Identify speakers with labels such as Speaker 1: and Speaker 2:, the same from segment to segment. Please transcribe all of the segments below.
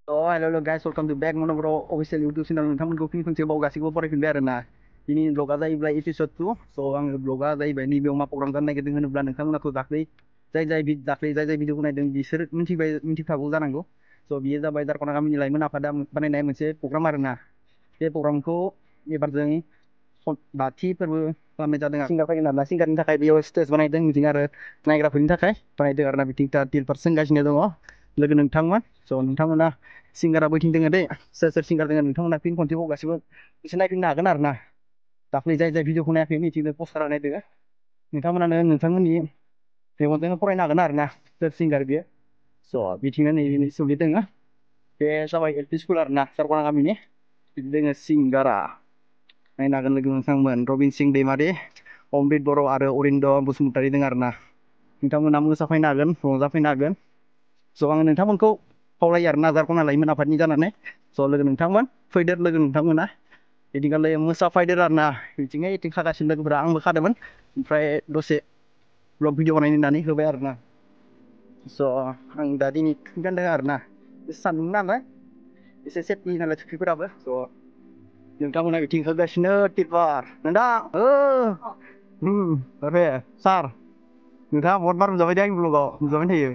Speaker 1: Hello guys, welcome to back Monobro official YouTube channel. नोंथांमोनखौ फिन खनसे बावगासिखौबो फरायफिनबाय आरो ना। दिनै ब्लगा जाहैबाय एपिसड 2। आङो ब्लगा जाहैबाय नैबेयाव मा प्रग्राम जानो नागिरदों होनोब्ला नोंथांमोनाथ' दाख्लै जाय भिडिअखौ नायदों बिसोर मिथिखागौ जानांगौ। बियो जाबाय दारकना गामिनि लाइमोन आफादा बानायनाय मोनसे प्रग्राम आरो ना। बे प्रग्रामखौ एबार जों 5थि फोरबो खालामनाय जादों। सिंगार फैगोन आरो ना, सिंगारनि थाखाय बेयाव स्टेज बानायदों बिथिं आरो नायग्राफोरनि थाखाय बानायदों आरो ना। बिथिं टिलफार सोंगासिनो दङ लोगो नोंथांमोन। नोंथांमोना सिंगारा बैथिं दोङो दे, सोर सोर सिंगार दोङो नोंथांमोना फिन खनसेबाव गासिबो एसे नायफिननो हागोन आरो ना। दाख्लै जाय भिडिअखौ नायाखै मिथिनो पस्टार नायदो नोंथांमोनानो नोंथांमोननि मेगनजों फरायनो हागोन आरो ना सोर सिंगार बियो। बिथिंनो नै सुबि दोङो, बे जाबाय एल पि स्कुल आरो ना दारकना गामिनि। बिदि दोङो सिंगारा, नायनो हागोन लोगो नोंथांमोन। रबिन सिं दैमारि, अमृत बर' आरो अरिन्द बसुमतारी दङ आरो ना। नोंथांमोना मोसाफैनो हागोन, रंजाफैनो हागोन। आङो नोंथांमोनखौ खावलायो आरो ना दारकना लाइमोन आफादनि जानानै। लोगो नोंथांमोन फैदो, लोगो नोंथांमोना बिदिखालि मोसाफैदो आरो ना। बिथिं एटिं खागासिनो लोगोफोरा, आंबो खादोंमोन ओमफ्राय दसे ब्लग भिडिअ बानायनो होननानै होबाय आरो ना। आं दा दिनै गानदों आरो ना, सान्दुं नालाय एसे सेफटि नालाय टुपिफोराबो। नोंथांमोना बिथिं होगासिनो टिलफार नोंथां सार नोंथाङा बहुत बार नुजाबाय दे आंनि ब्लगाव, नुजाबाय थायो।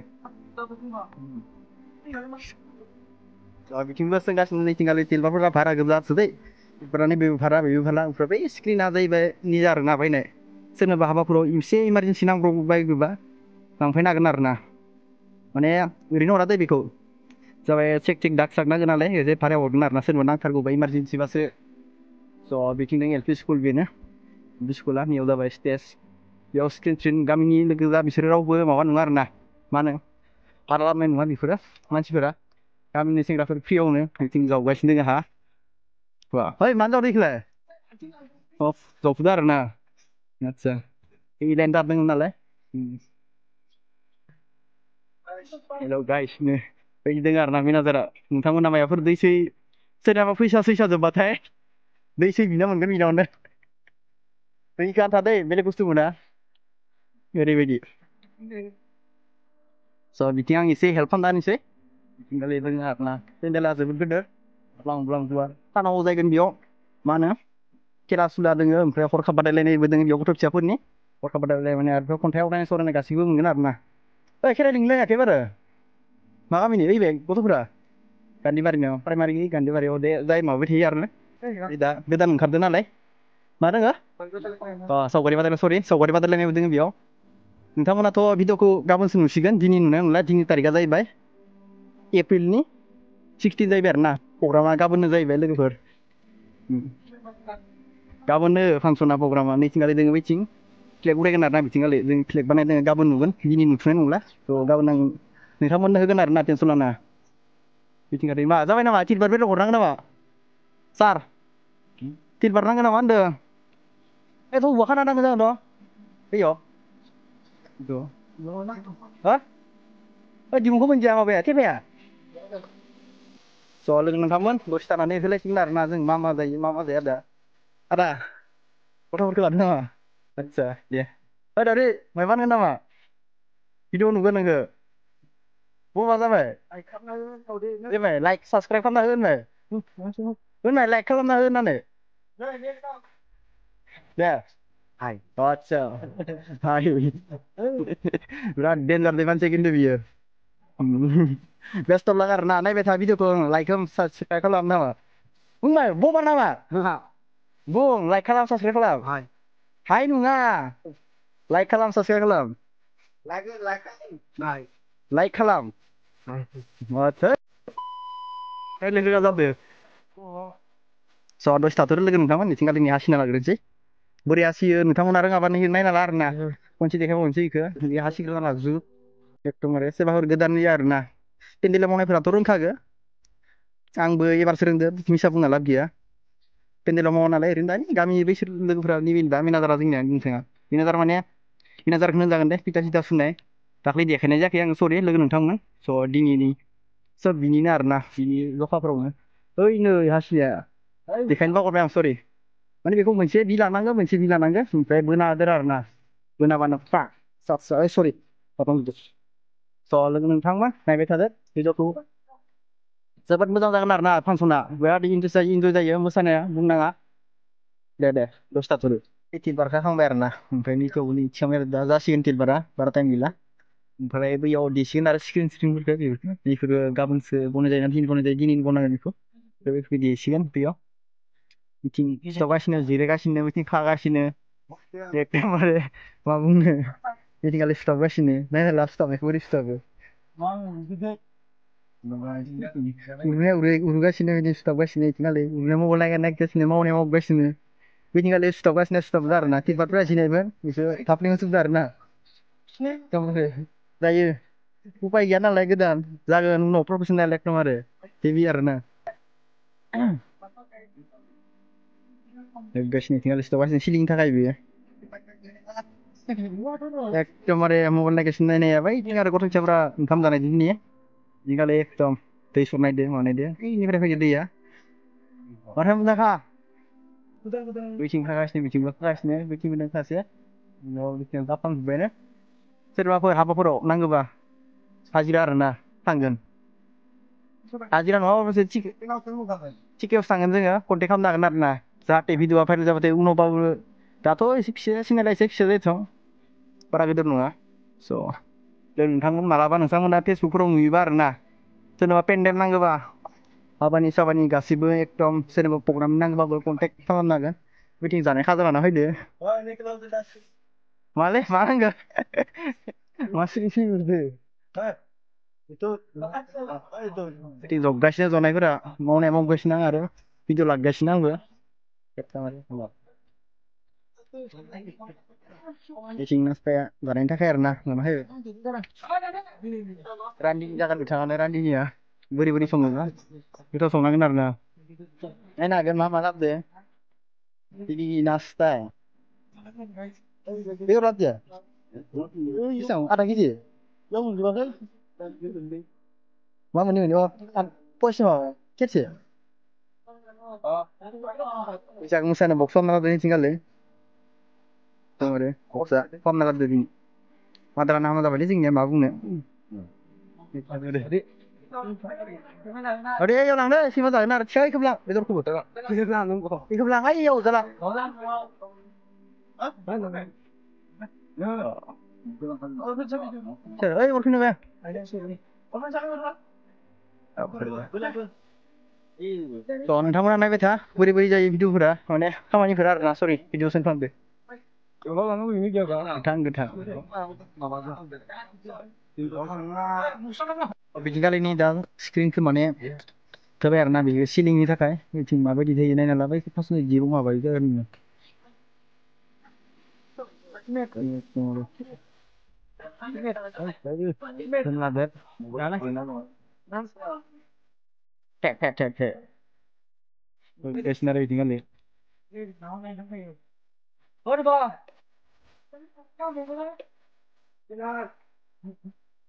Speaker 1: बिथिंबो सोंगासिनो नैथिंगालि टिलफारफोरा भारा गोजासो दै। बेफोरानो बेबो भारा ओमफ्राय बै स्क्रिना जाहैबाय निजा आरो ना बायनाय। सोरनोबा हाबाफोराव एसे इमारजेन्सि नांब्रबगौ बायबा लांफैनो हागोन आरो ना। माने ओरैनो हरा दै, बेखौ जाबाय चेक दाग साग नांगोन नालाय ओरैजाय भारायाव हरगोन आरो ना, सोरबा नांथारगौबा इमारजेन्सिबासो। बिथिं दं एल पि स्कुल, बेनो एल पि स्कुला। बेयाव जाबाय स्टेज, बेयाव स्क्रिन गामिनि लोगो जा बिसोरो रावबो माबा नङा आरो ना, मा होनो भारा लाबोनाय नङा बेफोरो मानसिफोरा। गामिनि सेंग्राफोर फ्रियावनो बिथिं जावगासिनो दङ हा। मानो जावदो बेखौलाय? जावफुदो आरो ना। आदसा लाइन दादों नालाय। हेल' गाइस, बिदि दङ आरो ना मेनेजारा। नोंथांमोना माबाफोर दैसै, सोरनाबा फैसा सैसा जोब्बाथाय दैसै बिना मोनगोन बिनावनो। दैखौ आन्था दै, बेलेग बुस्थु मोना ओरैबायदि। बिथिं आं एसे हेल्प खालामना होनोसै। बिथिंगालि दोङो आरो ना, पेन्देला जोबोद गिदिर, ब्लां ब्लां गुवार। सानाव जायगोन बेयाव मा होनो खेला सुला दोङो, ओमफ्राय हरखाब बादायलायनायबो दोङो बेयाव गथ' फिसाफोरनि। हरखाब बादायलायनाय आरो खन्थाइ आवरायनाय सावरायनाय गासैबो मोनगोन आरो ना। खेला लिंलायाखै बारो मा गामिनि ओइ बे गथ'फोरा गान्धीबारिनियाव, प्राइमारि गान्धीबारियाव दे जाय माबाबाय थायो आरो दा गोदान ओंखारदों नालाय। मा दोङो सावगारि बादायलायनाय, सावगारि बादायलायनायबो दोङो बेयाव। नोंथांमोनाथ' भिडिअखौ गाबोनसो नुसिगोन, दिनै नुनाय नंला। दिनै थारिखआ जाहैबाय एप्रिलनि 16 जाहैबाय आरो ना। प्रग्रामा गाबोननो जाहैबाय लोगोफोर। गाबोननो फांसना, प्रग्रामा। नैथिंगालि दोङो बैथिं फ्लेग उरायगोन आरो ना। बिथिंगालि जों फ्लेग बानायदों, गाबोन नुगोन, दिनै नुथ'नाय नंला। गाबोन आं नोंथांमोननो होगोन आरो ना, टेनसन नाङा। बिथिंगालि मा जाबाय नामा? टिलफार बेदर हरनांगोन नामा सार? टिलफार नांगोन नामा होनदों? औवा खाना नांगौ जागोन बैयाव दिमुंखौ मोनजाया माबाया थेफाया। लोगो नोंथांमोन दसे थानानै होलायसिगोन आरो ना, जों मा मा जायो मा मा जाया दा। आदा गथ'फोरखौ लादों नामा? आदसा दे दाउदै मायबा होनगोन नामा? भिडिअ नुगोन नोङो बमा जाबाय? देबाय लाइक साबसक्राइब खालामना हो होनबाय, लाइक खालामना हो होननानै दे। आदसा बिराद देन्जारलै मानसिया खिन्थु बियो। बेस्थ' लाग आरो ना, नायबाय था भिडिअखौ। लाइक साबसक्राइब खालाम नामा बुंबाय, बमा नामा? बुं लाइक खालाम, साबसक्राइब खालाम। हाय नङा, लाइक खालाम, साबसक्राइब खालाम। लाइक खालाम। रायज्लायनो रोङा जादो। दसे थाथ'दो लोगो नोंथांमोन, नैथिंगालिनि हासिना लाग्रोनोसै। बोरै हासियो नोंथांमोना रोङाबा नायना ला आरो ना, खनसे देखायबावनोसै बेखौ। बे हासिग्रोना लाग्रोजोब एकदमबारे। सोरबाफोर गोदान आरो ना, पेन्देला मावनायफोराथ' रोंखागो। आंबो एबारसो रोंदो, मिसा बुंना लाब गैया। पेन्देलाव मावा नालाय ओरैनो दानि गामि बैसोर लोगोफोरा नैबे दा मेनेजारा जोंनिया बुंथोङा मेनेजार माने मेनेजारखौनो होनजागोन दे, फिथा सिथा सुनाय। दाख्लै देखायनाय जायाखै आङो, सरि लोगो नोंथांमोन। दिनैनि सोब बिनिनो आरो ना, बिनि जखाफोरावनो। ओइ नै हासिया देखायनो बावगारबाय आं, सरि। माने बेखौ मोनसे बि लानांगो, मोनसे बि लानांगो, ओमफ्राय बोना होदो आरो ना। बोनाबानो सरि लोगो नोंथांमोन नायबाय थादो भिडिअखौ। जोबोद मोजां जागोन आरोना फांसना बिराद इन्जय जायो मोसानाया बुंनाङा दे दसथा थुदो तिलबारखा खांबाय आरोना ओमफ्राय निखौ नैथियाव दा जासिगोन तिलबारा बारा टाइम गैला ओमफ्राय बैयाव देसिगोन आरो स्क्रिनफोरखौ बेफोरो गाबोनसो बनाय जायो ना दिनै बनाय जायो दिनैनो बनायगोन बेखौ बेखौ देसिगोन बेयाव मिथिं सिथावगासिनो जिरायगासिनो मिथिं खागासिनो एकदमबारे मा बुंनो मिथिंगालि सिथाबगासिनो नायना ला सिथाबनायखौ बोरै सिथाबो उरुगासिनो बिदिनो सिथाबगासिनो इथिंगालि उरुनाय मबाइल नायगासिनो मावनाय मावगासिनो बिथिंगालि सिथाबगासिनो सिथाबदो आरोना तिलबारफोरा जिनायमोन बिसोर थाफ्लियाव जोबदो आरोना एकदमबारे जायो उपाय गैया नालाय गोदान जागोन उनाव प्रफेसनेल एकदम आरो हेभि आरोना गासिनो इथिंगालि सिथाबगासिनो सिलिंनि थाखाय बेयो एकदमबारे मबाइल नायगासिनो नायनाया बै इथिं आरो गथ' फिसाफ्रा ओंखाम जानाय दिननि इथिंगालि एकदम दै सरनायदो मानायदो ओइनिफ्राय फैदो दैया माथो मोजांखा बैथिं थागासिनो बिथिंबो थागासिनो बैथिंबो दं सासे उनाव बिथिं जाफ्रामजोब्बायानो सोरबाफोर हाबाफोराव नांगोबा हाजिरा आरोना थांगोन हाजिरा नङाबा मोनसे थिखायावसो थांगोन जोङो कन्टेक्ट खालामनो हागोन आरोना जाहाथे भिडिअआ भाइरेल जाबाथाय उनावबाबो दाथ' एसे फिसा सिनायला एसे फिसा जायोथ' बारा गिदिर नङा स' नोंथांमोन मालाबा नोंथांमोना फेसबुकफोराव नुयोबा आरोना सोरनोबा पेन्डेल नांगोबा हाबानि साबानि गासिबो एकदम सोरनोबा प्रग्राम नांगौबाबो कन्टेक्ट खालामनो हागोन मिथिं जानाय खाजा लाना फैदो मालै मा नांगौ मा सिरि सिरि नुदो बिथिं जगासिनो जनायफोरा मावनाया मावगासिनो आं आरो भिडिअ लागासिनो आंबो मिथिं नास्ताया जानायनि थाखाय आरोना लाना फैबाय रान्दिनि जागोन बिथाङानो रान्दिनिया बोरै बोरै सङो ना गोथाव संनांगोन आरोना नायनो हागोन मा मा लाबोदो दिनै नास्ता बेदर लाबोदो बेसेबां आधा केजि मा मोनो पयसा सेरसे बैसागु मोसानो बक्स खालामना लादों इथिंगालि बक्सआ खालामना लादों दिनै माद्राना हामा जाबायलै जोंनिया मा बुंनो दे एयाव लांदो सैमा जागोन आरो थिखां इखोबो लां बेदरखौबो इखोबो लां ओइयाव जाला ओइ अरफिन नोङो थ' नोंथांमोना नायबाय था बोरै बोरै जायो भिडिअफोरा माने खामानिफोरा आरोना सरि भिडिअ सेन्ड खालामदो गोथां बिदिखालिनि दा स्क्रिनखौ माने होबाय आरोना बेयो सिलिंनि थाखाय मिथिं माबायदि जायो नायना लाबाय फार्स्टनि जिबो माबायो जागोन Stationary tinggal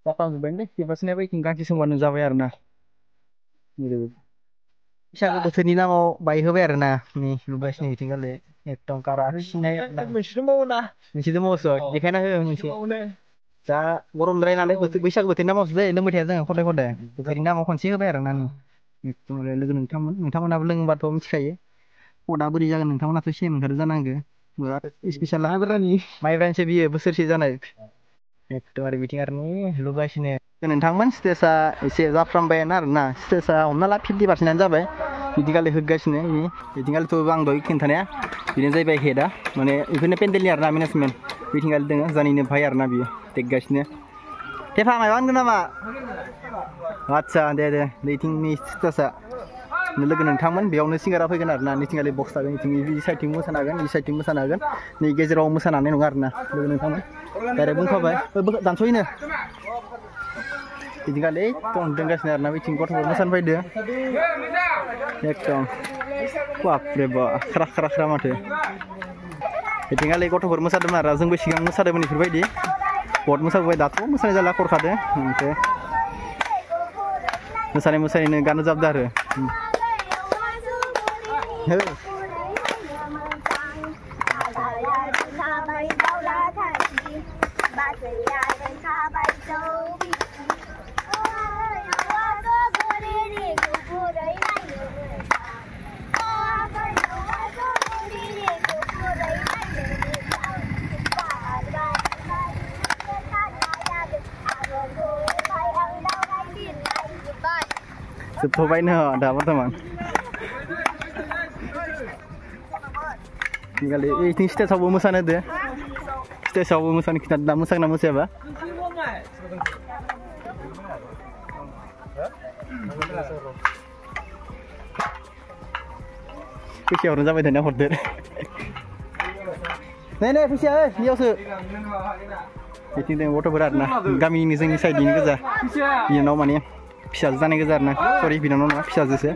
Speaker 1: Bakal ngeband deh, kipas ini apa ikan kaki semua nuzawai arna. Gitu. Bisa aku bosan ini mau bayi hobi arna. Nih, lubas nih tinggal deh. Etong kara sini. Mesti mau na. Mesti mau so. Jika na he mesti. Sa borom dari nanti bisa aku bosan nama sudah. Ini mesti ada kode kode. Bosan nama konsi hobi arna nih. Itu mulai lagi nungtaman apa lagi buat om sekali. Udah beri jangan nungtaman atau sih menghargai nangge. Berat. Spesial lah berani. My friend sebiye besar sih jangan. एकदम आरो बिथिं आरो लुगासिनो नोंथांमोन स्टेजआ एसे जाफ्रामबायानो आरोना स्टेजआ हमना ला 50%आनो जाबाय बिदिखालि होगासिनो बिदिखालिथ' आं दहाय खिन्थानाया बेनो जाहैबाय हेडआ माने बेफोरनो पेन्डेलनि आरोना मेनेजमेन्ट बिथिंगालि दङ जानिनो भाइ आरोना बियो टेकगासिनो थेफा माबा होनगोन नामा आदसा दे नैथिंनि स्टेजआ लोगो नोंथांमोन बेयावनो सिंगारा फैगोन आरोना नैथिंगालि बक्स थागोन इथिं इ साइडथिं मोसानो हागोन इ साइडथिं मोसानो हागोन नै गेजेराव मोसानो हानाय नङा आरोना लोगो नोंथांमोन डाइरेक्ट बुंखाबाय दानस'यैनो बिदिखालि एकदम दोंगासिनो आरोना बिथिं गथ'फोर मोसानो फैदो एकदम बापरे बा ख्रा माथो बिथिंखालि गथ'फोर मोसादोंमोन आरो जोंबो सिगां मोसादोंमोन बेफोरबायदि बहुद मोसाबोबाय दाथ' मोसानाय जाला खरखादो ओमफ्राय मोसानायनो गान रोजाबदो आरो जोबथ'बायनो दा बर्थमान गालि ओइथिं स्टेजआवबो मोसानो होदो स्टेजआवबो मोसानो खिन्थादो दा मोसागोन ना मोसायाबा फैसा हरनो जाबाय दानिया हरदो नै फैसा बेयावसो बिथिं दङ गथ'फोर आरोना गामिनि जोंनि साइडनि गोजा बिनानाव माने फिसाजो जानाय गोजा आरोना सरि बिनानाव नङा फिसाजोसो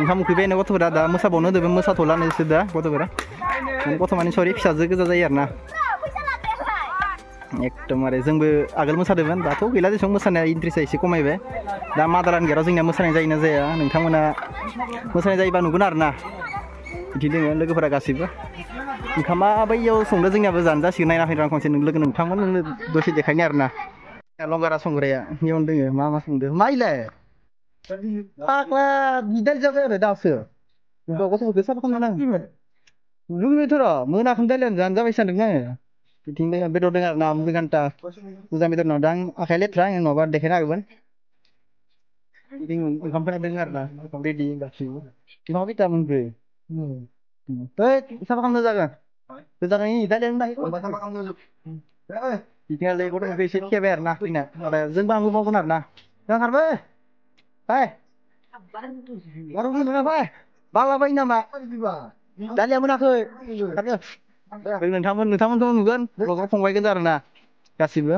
Speaker 1: ओंखाम उखैबायनो गथ'फोरा दा मोसाबावनो होदों मोसाथ'लानो बिसोर दा गथ'फोरा गथ' माने सरि फिसाजो गोजा जायो आरोना एकदमबारे जोंबो आगोल मोसादोंमोन दाथ' गैला जेसेबां मोसानाया इन्ट्रेस्टआ एसे खमायबाय दा मादार एन्ड गेटआव जोंनिया मोसानाय जायोना जाया नोंथांमोना मोसानाय जायोबा नुगोन आरोना बिदि दोङो लोगोफोरा गासैबो ओंखामा बैयाव संदो जोंनियाबो जानो जासिगोन नायना फैदों आं खनसे लोगो नोंथांमोन दसे देखायनो आरोना लंगारा संग्राया बेयावनो दोङो मा संदो मा इलाय फाग्ला गिदार जाबाय आरो दासो गथ'फोरखौ साफा खालामना लुबैबायथ' र' मोनाखौनो दालियानो जानो जाबाय सानदों आङो बिथिं बेदर दङ आरोना मुगै घन्टा मोजां बेदर नङा दा आं आखाइ लेथ्रा आं माबा देखायनो हागौमोन बिथिं ओंखामफोरा दङ आरोना ओंखाम रेडि गासैबो मा खैथा मोनखो साफा खालामनो जागोन गोजाङै दालियानो बिदिनो गथ'फोरखौ एसे खेबाय आरोना फैना जोंबो आंबो मावगोन आरोना ओंखारबो फाय फाय बालाबायो नामा दालिया मोनाखै नोंथांमोनथ' नुगोन ब्लगाव फंबाय गोजा आरोना गासिबो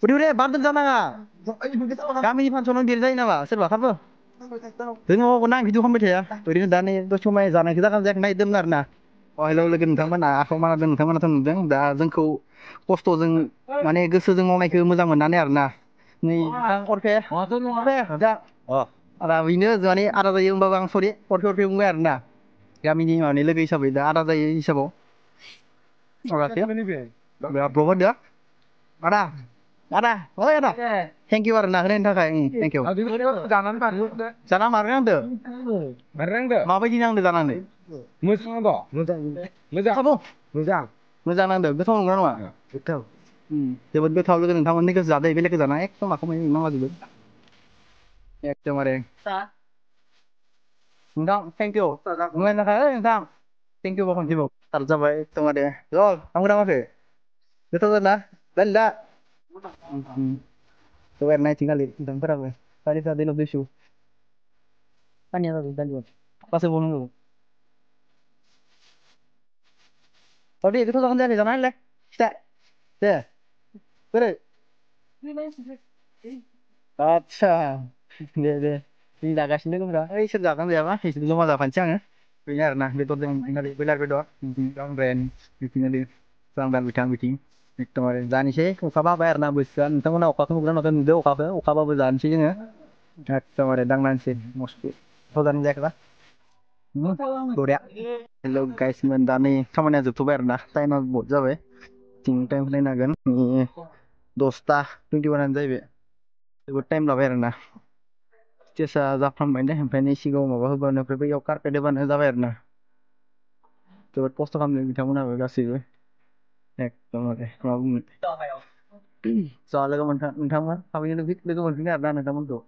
Speaker 1: उदै बारदों जानाङा गामिनि फांसनाव देर जायो नामा सोरबा खाबो जों आं भिडिअ खालामबाय थाया ओरैनो दा नै दसे समाय जानायखौ जागोन जायाखै नायदोंमोन आरोना हेल' लोगो नोंथांमोना आखायाव मारादों नोंथांमोनाथ' नुदों दा जोंखौ खस्थ'जों माने गोसोजों मावनायखौ मोजां मोननानै आरोना नै हरफे दा आदा बेनो माने आदा जायो होमबाबो आं सरि हरफे बुंबाय आरोना गामिनि माने लोगो हिसाबै दा आदा जायो हिसाबाव ब्लगार दा आदा आदा ओइ आदा थेंक इउ आरोना होनायनि थाखाय थेंक इउ जाना मारनांदो माबायदि नांदो जानानै मोजां नांदो गोथाव नंगौना नङा गोथाव जोबोद गोथाव लोगो नोंथांमोननिखौ जादो बेलेगखौ जाना एकदम माखौ नांलाजोबो एकदमबारे नोंथां थेंक इउ होनायनि थाखाय नोंथां थेंक इउ खनसेबाव स्टार्ट जाबाय एकदमबारे आंबो नामाखै गोथाव जादोंना दालि दा नायथिंगालि नोंथांफोराबो सारिथा दैल' दैसु पानिया जादों दालियाव पासो बावनांगौ दे गोथाव जागोन जायाखै जाना नायलाय खिथा दे बोरै आदसा दे जों जागासिनो लोगोफोरा ओइ सोर जागोन जायाबा इसोर जमा जाफानोसै आङो बेनो आरोना बेदरजों ब्रयलार बेदर गांब्रेन बिदिनो गांब्रेन बिथिं एकदमबारे जानोसै अखाबो हाबाय आरोना बोथोरा नोंथांमोना अखाखौ नुगोना नुवाखै नुदो अखाखौ अखाबाबो जानोसै जोङो एकदमबारे दांनानैसै मस्ति गोथाव जादों जायाखैबा बरिया हेल' गाइसमोन दा नै खामानिया जोबथ'बाय आरोना टाइमा बहुत जाबाय थिं टाइम नायनो हागोन 10:21 जाहैबाय जोबोद टाइम लाबाय आरोना स्टेजआ जाफ्रामबाय दे ओमफ्राय नै सिगाङाव माबा होबानो ओमफ्राय बैयाव कारपेट होबानो जाबाय आरोना जोबोद खस्थ' खालामदों बिथांमोनहाबो गासैबो एकदमबारे मा बुंनो जा लोगो नोंथांमोन थाबैनो लोगो मोनफिनगोन आरोना नोंथांमोनखौ